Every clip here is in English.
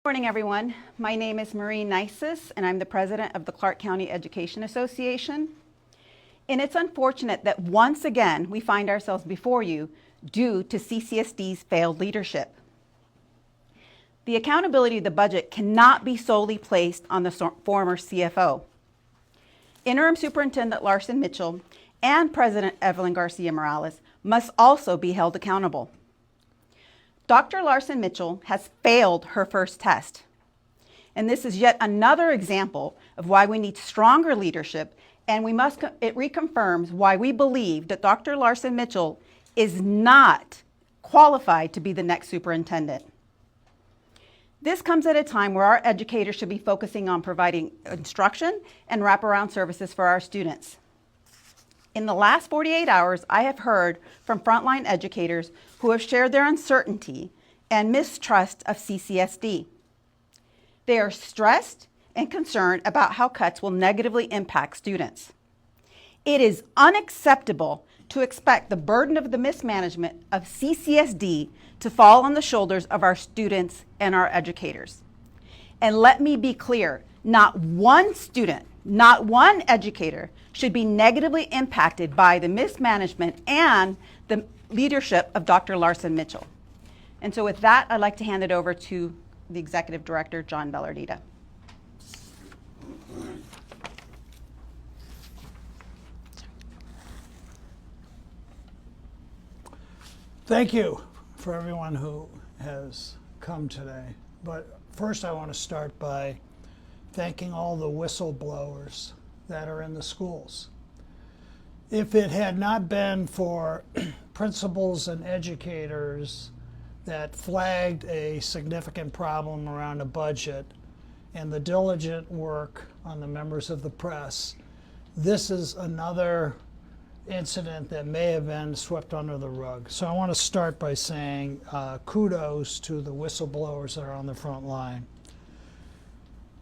Good morning, everyone. My name is Neisess, and I'm the president of the Clark County Education Association. And it's unfortunate that once again we find ourselves before you due to CCSD's failed leadership. The accountability of the budget cannot be solely placed on the former CFO. Interim Superintendent Larson Mitchell and President Evelyn Garcia Morales must also be held accountable. Dr. Larson Mitchell has failed her first test. And this is yet another example of why we need stronger leadership, and it reconfirms why we believe that Dr. Larson Mitchell is not qualified to be the next superintendent. This comes at a time where our educators should be focusing on providing instruction and wraparound services for our students. In the last 48 hours, I have heard from frontline educators who have shared their uncertainty and mistrust of CCSD. They are stressed and concerned about how cuts will negatively impact students. It is unacceptable to expect the burden of the mismanagement of CCSD to fall on the shoulders of our students and our educators. And let me be clear, not one student, not one educator should be negatively impacted by the mismanagement and the leadership of Dr. Larson Mitchell. And so with that, I'd like to hand it over to the Executive Director, John Vellardita. Thank you for everyone who has come today. But first I want to start by thanking all the whistleblowers that are in the schools. If it had not been for principals and educators that flagged a significant problem around a budget and the diligent work on the members of the press, this is another incident that may have been swept under the rug. So I want to start by saying kudos to the whistleblowers that are on the front line.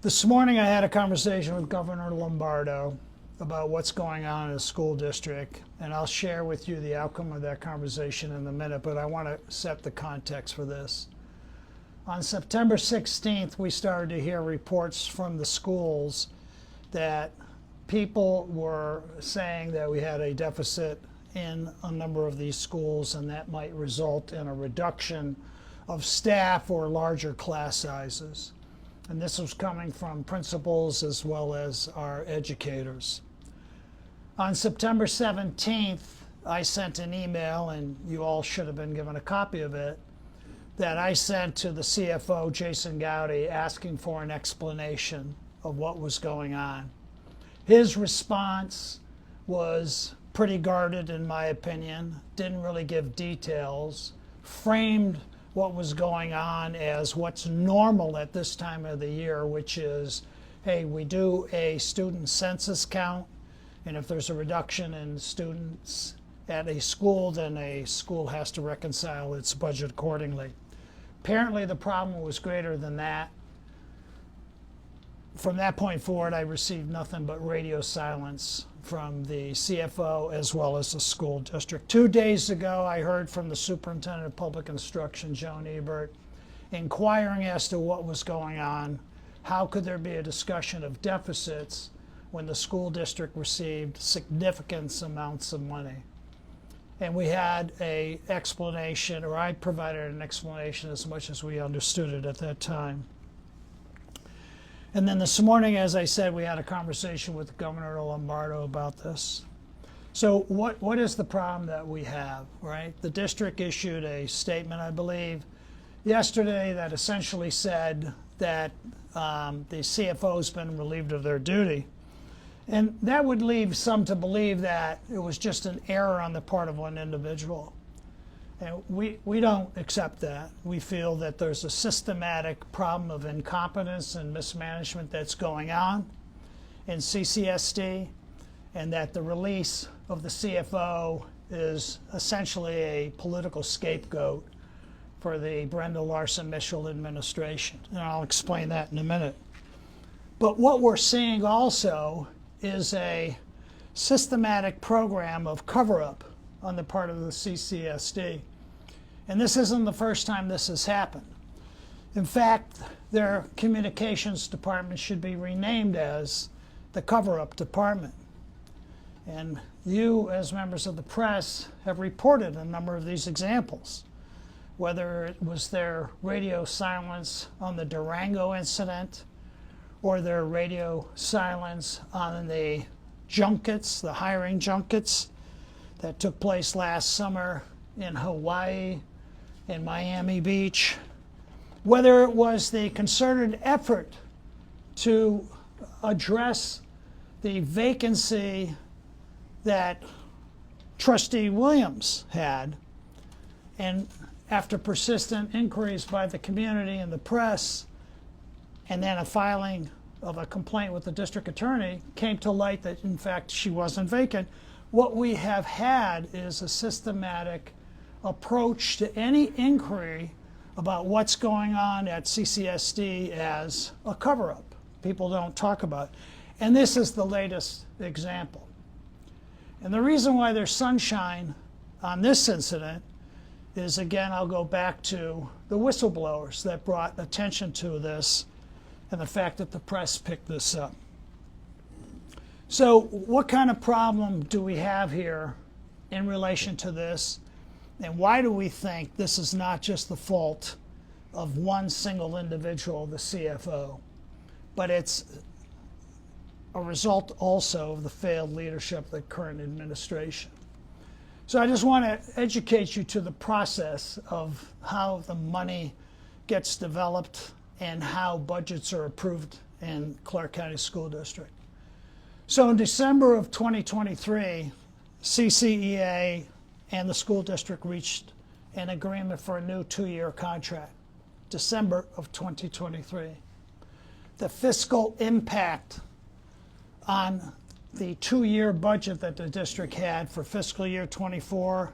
This morning I had a conversation with Governor Lombardo about what's going on in the school district, and I'll share with you the outcome of that conversation in a minute, but I want to set the context for this. On September 16th, we started to hear reports from the schools that people were saying that we had a deficit in a number of these schools, and that might result in a reduction of staff or larger class sizes. And this was coming from principals as well as our educators. On September 17th, I sent an email, and you all should have been given a copy of it, that I sent to the CFO, Jason Gowdy, asking for an explanation of what was going on. His response was pretty guarded, in my opinion, didn't really give details, framed what was going on as what's normal at this time of the year, which is, hey, we do a student census count, and if there's a reduction in students at a school, then a school has to reconcile its budget accordingly. Apparently the problem was greater than that. From that point forward, I received nothing but radio silence from the CFO as well as the school district. 2 days ago, I heard from the superintendent of public instruction, Joan Ebert, inquiring as to what was going on. How could there be a discussion of deficits when the school district received significant amounts of money? And we had an explanation, or I provided an explanation as much as we understood it at that time. And then this morning, as I said, we had a conversation with Governor Lombardo about this. So what is the problem that we have, right? The district issued a statement, I believe, yesterday that essentially said that the CFO has been relieved of their duty. And that would leave some to believe that it was just an error on the part of one individual. And we don't accept that. We feel that there's a systematic problem of incompetence and mismanagement that's going on in CCSD, and that the release of the CFO is essentially a political scapegoat for the Brenda Larson Mitchell administration. And I'll explain that in a minute. But what we're seeing also is a systematic program of cover-up on the part of the CCSD. And this isn't the first time this has happened. In fact, their communications department should be renamed as the cover-up department. And you, as members of the press, have reported a number of these examples, whether it was their radio silence on the Durango incident or their radio silence on the junkets, the hiring junkets that took place last summer in Hawaii and Miami Beach, whether it was the concerted effort to address the vacancy that Trustee Williams had, and after persistent inquiries by the community and the press, and then a filing of a complaint with the district attorney, came to light that in fact she wasn't vacant. What we have had is a systematic approach to any inquiry about what's going on at CCSD as a cover-up. People don't talk about it. And this is the latest example. And the reason why there's sunshine on this incident is, again, I'll go back to the whistleblowers that brought attention to this and the fact that the press picked this up. So what kind of problem do we have here in relation to this? And why do we think this is not just the fault of one single individual, the CFO, but it's a result also of the failed leadership of the current administration? So I just want to educate you to the process of how the money gets developed and how budgets are approved in Clark County School District. So in December of 2023, CCEA and the school district reached an agreement for a new 2-year contract, December of 2023. The fiscal impact on the 2-year budget that the district had for fiscal year 24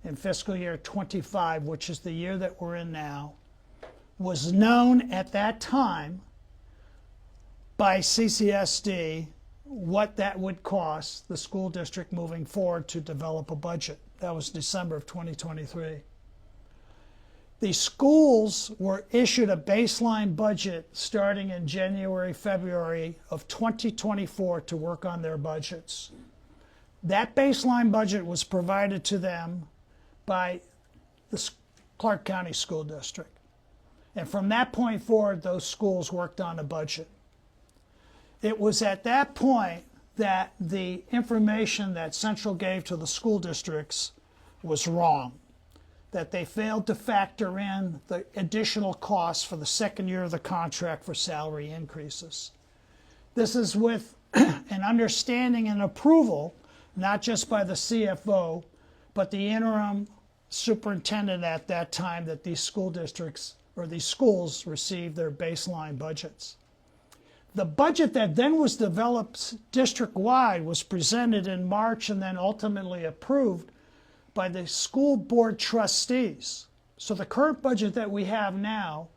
and fiscal year 25, which is the year that we're in now, was known at that time by CCSD what that would cost the school district moving forward to develop a budget. That was December of 2023. The schools were issued a baseline budget starting in January, February of 2024 to work on their budgets. That baseline budget was provided to them by the Clark County School District. And from that point forward, those schools worked on a budget. It was at that point that the information that Central gave to the school districts was wrong, that they failed to factor in the additional costs for the second year of the contract for salary increases. This is with an understanding and approval, not just by the CFO, but the interim superintendent at that time, that these school districts or these schools received their baseline budgets. The budget that then was developed district-wide was presented in March and then ultimately approved by the school board trustees. So the current budget that we have now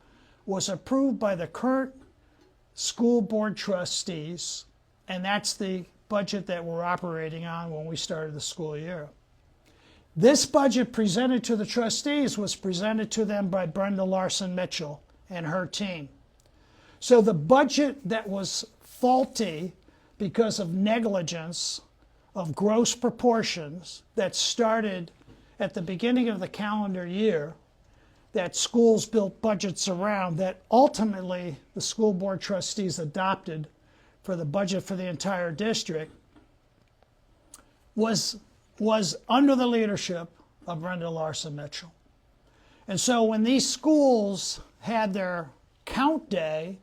was approved by the current school board trustees, and that's the budget that we're operating on when we started the school year. This budget presented to the trustees was presented to them by Brenda Larson Mitchell and her team. So the budget that was faulty because of negligence of gross proportions that started at the beginning of the calendar year, that schools built budgets around, that ultimately the school board trustees adopted for the budget for the entire district, was under the leadership of Brenda Larson Mitchell. And so when these schools had their count day,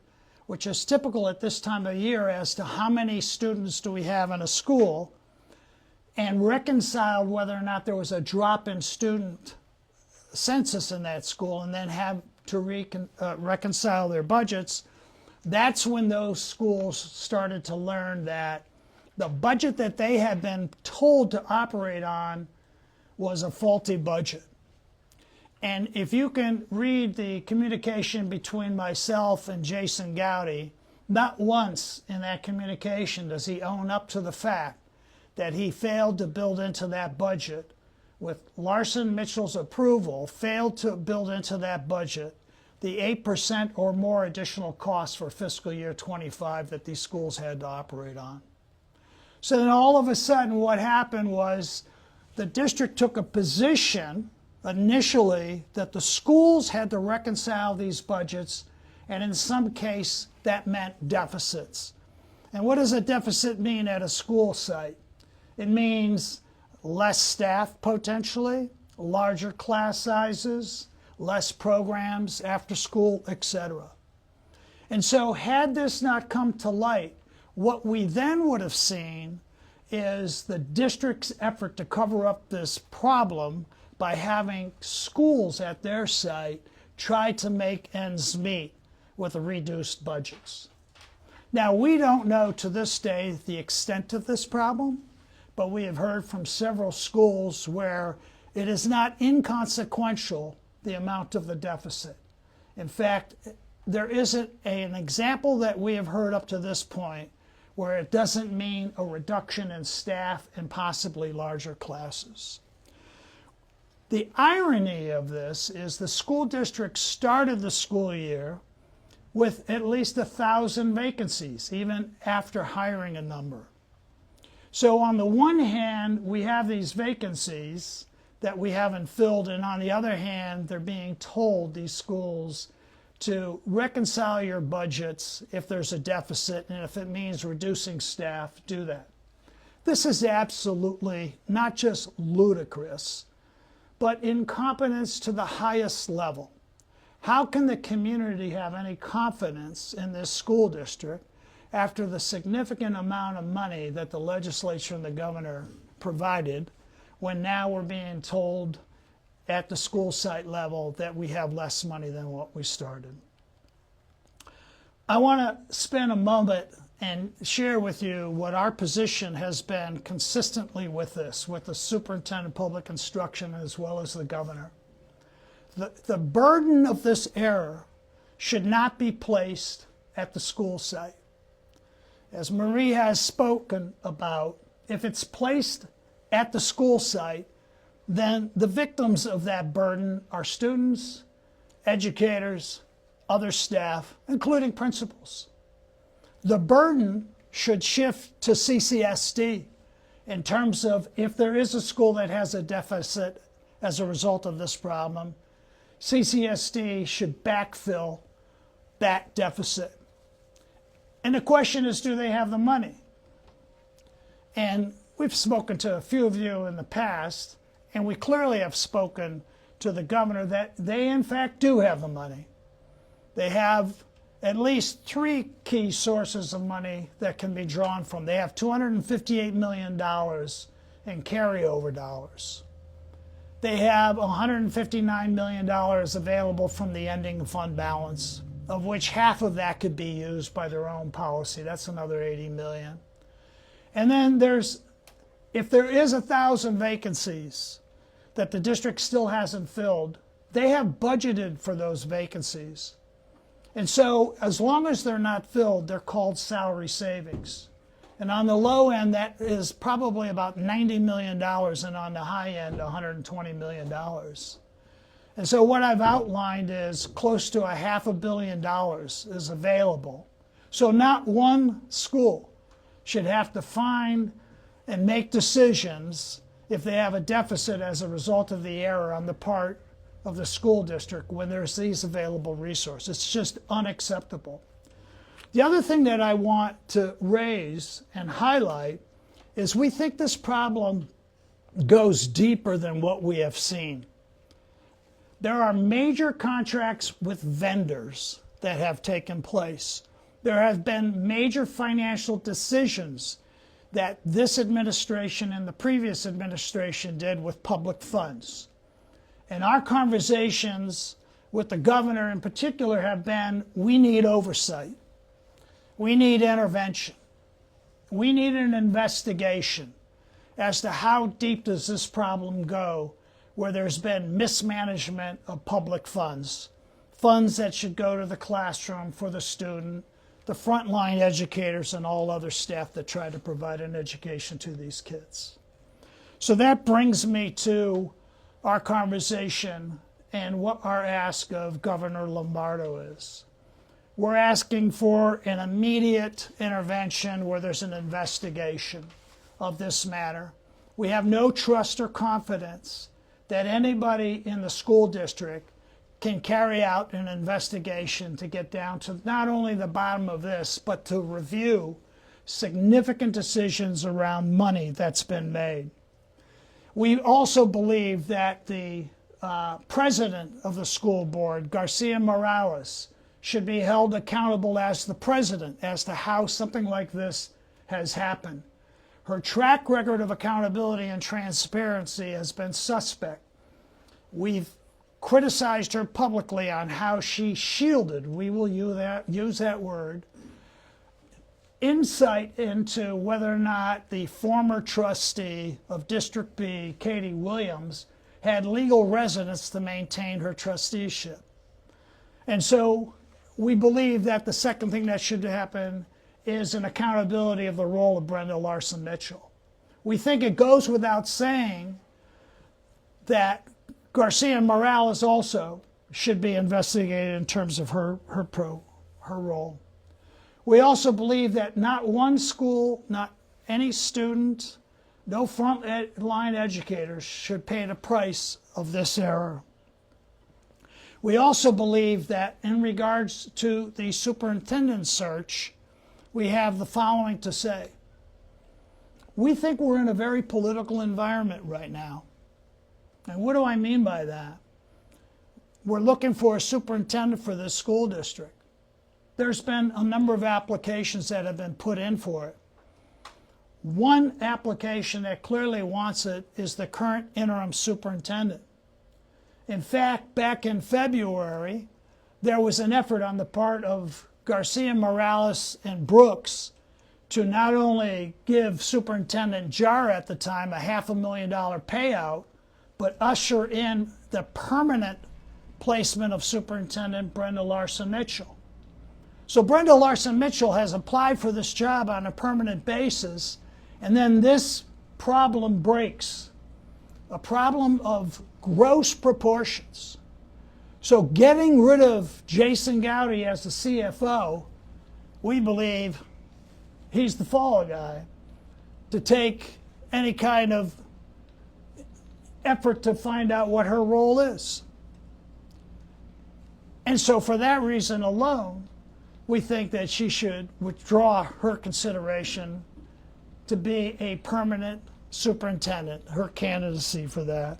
which is typical at this time of year as to how many students do we have in a school, and reconciled whether or not there was a drop in student census in that school, and then have to reconcile their budgets, that's when those schools started to learn that the budget that they had been told to operate on was a faulty budget. And if you can read the communication between myself and Jason Gowdy, not once in that communication does he own up to the fact that he failed to build into that budget, with Larson Mitchell's approval, failed to build into that budget the 8% or more additional costs for fiscal year 25 that these schools had to operate on. So then all of a sudden what happened was the district took a position initially that the schools had to reconcile these budgets, and in some case that meant deficits. And what does a deficit mean at a school site? It means less staff potentially, larger class sizes, less programs, after school, etc. And so had this not come to light, what we then would have seen is the district's effort to cover up this problem by having schools at their site try to make ends meet with the reduced budgets. Now, we don't know to this day the extent of this problem, but we have heard from several schools where it is not inconsequential, the amount of the deficit. In fact, there isn't an example that we have heard up to this point where it doesn't mean a reduction in staff and possibly larger classes. The irony of this is the school district started the school year with at least 1,000 vacancies, even after hiring a number. So on the one hand, we have these vacancies that we haven't filled, and on the other hand, they're being told, these schools, to reconcile your budgets if there's a deficit, and if it means reducing staff, do that. This is absolutely not just ludicrous, but incompetence to the highest level. How can the community have any confidence in this school district after the significant amount of money that the legislature and the governor provided, when now we're being told at the school site level that we have less money than what we started? I want to spend a moment and share with you what our position has been consistently with this, with the superintendent of public instruction as well as the governor. The burden of this error should not be placed at the school site. As Marie has spoken about, if it's placed at the school site, then the victims of that burden are students, educators, other staff, including principals. The burden should shift to CCSD in terms of if there is a school that has a deficit as a result of this problem, CCSD should backfill that deficit. And the question is, do they have the money? And we've spoken to a few of you in the past, and we clearly have spoken to the governor that they in fact do have the money. They have at least 3 key sources of money that can be drawn from. They have $258 million in carryover dollars. They have $159 million available from the ending fund balance, of which half of that could be used by their own policy. That's another $80 million. And then if there is 1,000 vacancies that the district still hasn't filled, they have budgeted for those vacancies. And so as long as they're not filled, they're called salary savings. And on the low end, that is probably about $90 million, and on the high end, $120 million. And so what I've outlined is close to $500 million is available. So not one school should have to find and make decisions if they have a deficit as a result of the error on the part of the school district when there's these available resources. It's just unacceptable. The other thing that I want to raise and highlight is we think this problem goes deeper than what we have seen. There are major contracts with vendors that have taken place. There have been major financial decisions that this administration and the previous administration did with public funds. And our conversations with the governor in particular have been, we need oversight. We need intervention. We need an investigation as to how deep does this problem go where there's been mismanagement of public funds, funds that should go to the classroom for the student, the frontline educators, and all other staff that try to provide an education to these kids. So that brings me to our conversation and what our ask of Governor Lombardo is. We're asking for an immediate intervention where there's an investigation of this matter. We have no trust or confidence that anybody in the school district can carry out an investigation to get down to not only the bottom of this, but to review significant decisions around money that's been made. We also believe that the president of the school board, Garcia Morales, should be held accountable as the president as to how something like this has happened. Her track record of accountability and transparency has been suspect. We've criticized her publicly on how she shielded, we will use that word, insight into whether or not the former trustee of District B, Katie Williams, had legal residence to maintain her trusteeship. And so we believe that the second thing that should happen is an accountability of the role of Brenda Larson Mitchell. We think it goes without saying that Garcia Morales also should be investigated in terms of her role. We also believe that not one school, not any student, no front-line educators should pay the price of this error. We also believe that in regards to the superintendent search, we have the following to say. We think we're in a very political environment right now. And what do I mean by that? We're looking for a superintendent for this school district. There's been a number of applications that have been put in for it. One application that clearly wants it is the current interim superintendent. In fact, back in February, there was an effort on the part of Garcia Morales and Brooks to not only give Superintendent Jar at the time a $500,000 payout, but usher in the permanent placement of Superintendent Brenda Larson Mitchell. So Brenda Larson Mitchell has applied for this job on a permanent basis, and then this problem breaks, a problem of gross proportions. So getting rid of Jason Gowdy as the CFO, we believe he's the fall guy to take any kind of effort to find out what her role is. And so for that reason alone, we think that she should withdraw her consideration to be a permanent superintendent, her candidacy for that.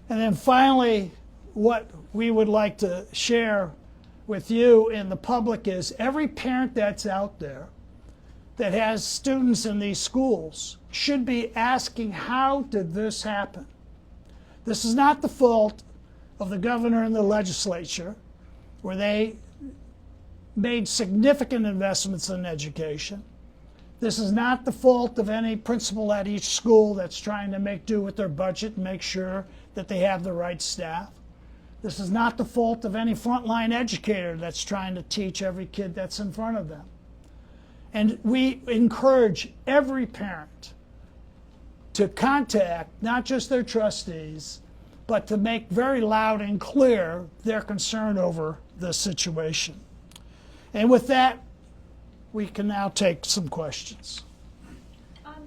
And then finally, what we would like to share with you and the public is every parent that's out there that has students in these schools should be asking, how did this happen? This is not the fault of the governor and the legislature, where they made significant investments in education. This is not the fault of any principal at each school that's trying to make do with their budget and make sure that they have the right staff. This is not the fault of any frontline educator that's trying to teach every kid that's in front of them. And we encourage every parent to contact not just their trustees, but to make very loud and clear their concern over the situation. And with that, we can now take some questions.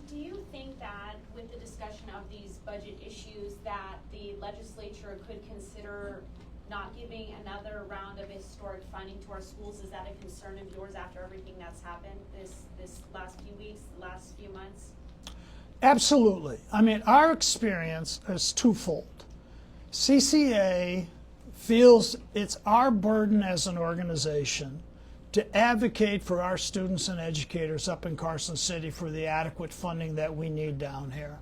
Do you think that with the discussion of these budget issues that the legislature could consider not giving another round of historic funding to our schools? Is that a concern of yours after everything that's happened this last few weeks, last few months? Absolutely. I mean, our experience is twofold. CCEA feels it's our burden as an organization to advocate for our students and educators up in Carson City for the adequate funding that we need down here.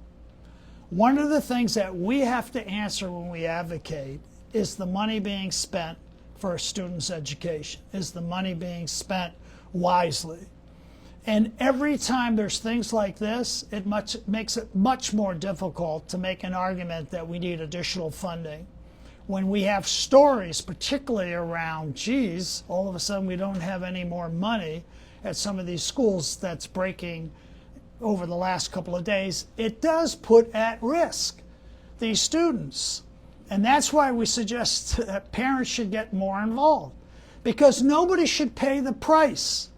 One of the things that we have to answer when we advocate is the money being spent for a student's education. Is the money being spent wisely? And every time there's things like this, it makes it much more difficult to make an argument that we need additional funding. When we have stories, particularly around, geez, all of a sudden we don't have any more money at some of these schools that's breaking over the last couple of days, it does put at risk these students. And that's why we suggest that parents should get more involved, because nobody should pay the price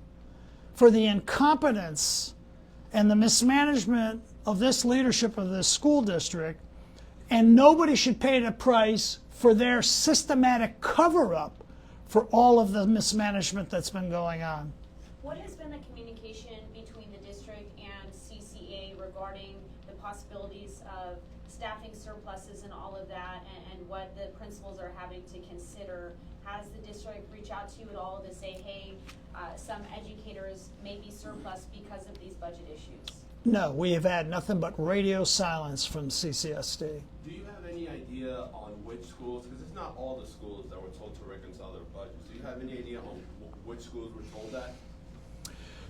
for the incompetence and the mismanagement of this leadership of this school district, and nobody should pay the price for their systematic cover-up for all of the mismanagement that's been going on. What has been the communication between the district and CCEA regarding the possibilities of staffing surpluses and all of that, and what the principals are having to consider? Has the district reached out to you at all to say, hey, some educators may be surplus because of these budget issues? No, we have had nothing but radio silence from CCSD. Do you have any idea on which schools, because it's not all the schools that were told to reconcile their budgets, do you have any idea on which schools were told that?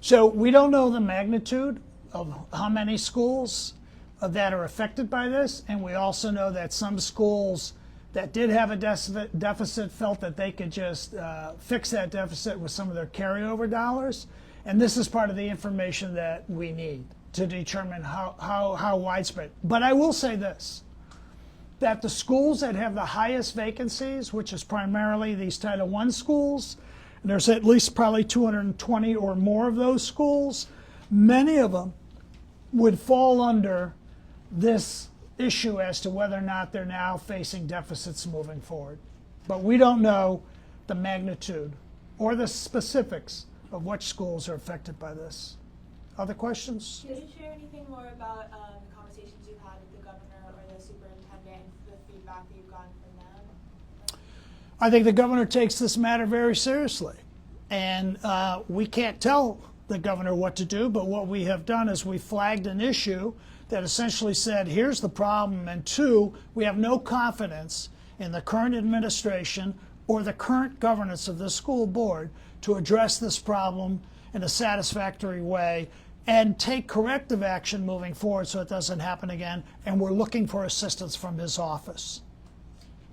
So we don't know the magnitude of how many schools that are affected by this, and we also know that some schools that did have a deficit felt that they could just fix that deficit with some of their carryover dollars, and this is part of the information that we need to determine how widespread. But I will say this, that the schools that have the highest vacancies, which is primarily these Title I schools, and there's at least probably 220 or more of those schools, many of them would fall under this issue as to whether or not they're now facing deficits moving forward. But we don't know the magnitude or the specifics of which schools are affected by this. Other questions? Can you share anything more about the conversations you've had with the governor or the superintendent and the feedback that you've gotten from them? I think the governor takes this matter very seriously. And we can't tell the governor what to do, but what we have done is we flagged an issue that essentially said, here's the problem, and two, we have no confidence in the current administration or the current governance of the school board to address this problem in a satisfactory way and take corrective action moving forward so it doesn't happen again, and we're looking for assistance from his office.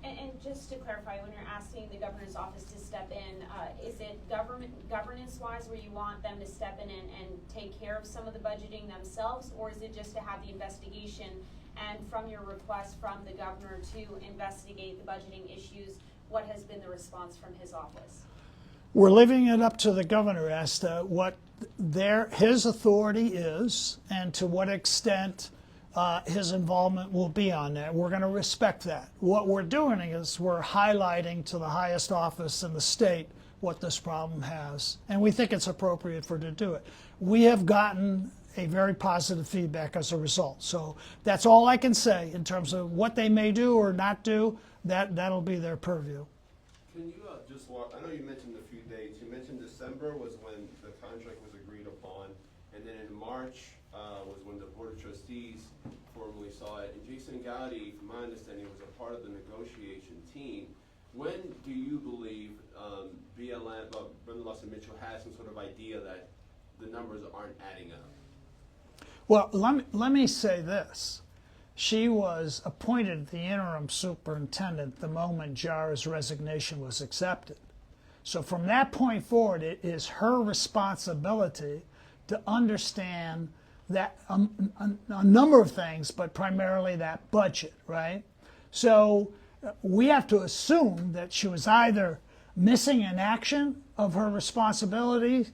And just to clarify, when you're asking the governor's office to step in, is it governance-wise where you want them to step in and take care of some of the budgeting themselves, or is it just to have the investigation, and from your request from the governor to investigate the budgeting issues, what has been the response from his office? We're leaving it up to the governor as to what his authority is and to what extent his involvement will be on that. We're going to respect that. What we're doing is we're highlighting to the highest office in the state what this problem has, and we think it's appropriate for it to do it. We have gotten a very positive feedback as a result. So that's all I can say in terms of what they may do or not do. That'll be their purview. Can you just walk, I know you mentioned a few dates. You mentioned December was when the contract was agreed upon, and then in March was when the Board of Trustees formally saw it. And Jason Gowdy, from my understanding, was a part of the negotiation team. When do you believe BLM, Brenda Lawson Mitchell has some sort of idea that the numbers aren't adding up? Well, let me say this. She was appointed the interim superintendent the moment Jara's resignation was accepted. So from that point forward, it is her responsibility to understand that a number of things, but primarily that budget, right? So we have to assume that she was either missing in action of her responsibilities,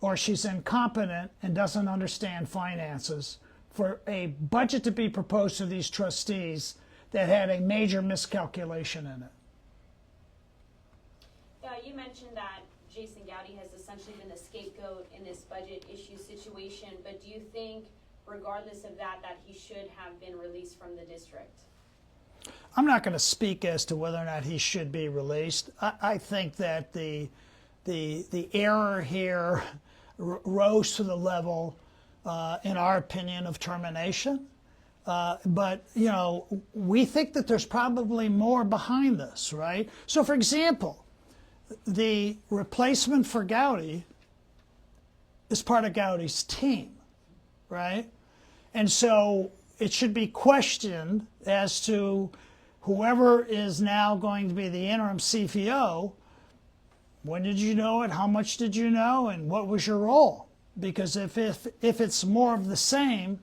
or she's incompetent and doesn't understand finances for a budget to be proposed to these trustees that had a major miscalculation in it. You mentioned that Jason Gowdy has essentially been the scapegoat in this budget issue situation, but do you think, regardless of that he should have been released from the district? I'm not going to speak as to whether or not he should be released. I think that the error here rose to the level, in our opinion, of termination. But, you know, we think that there's probably more behind this, right? So, for example, the replacement for Gowdy is part of Gowdy's team, right? And so it should be questioned as to whoever is now going to be the interim CFO, when did you know it, how much did you know, and what was your role? Because if it's more of the same,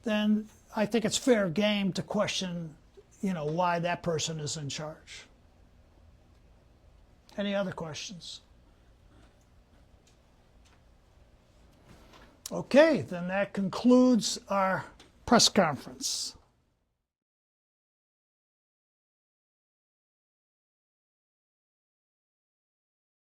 then I think it's fair game to question why that person is in charge. Any other questions? Okay, then that concludes our press conference.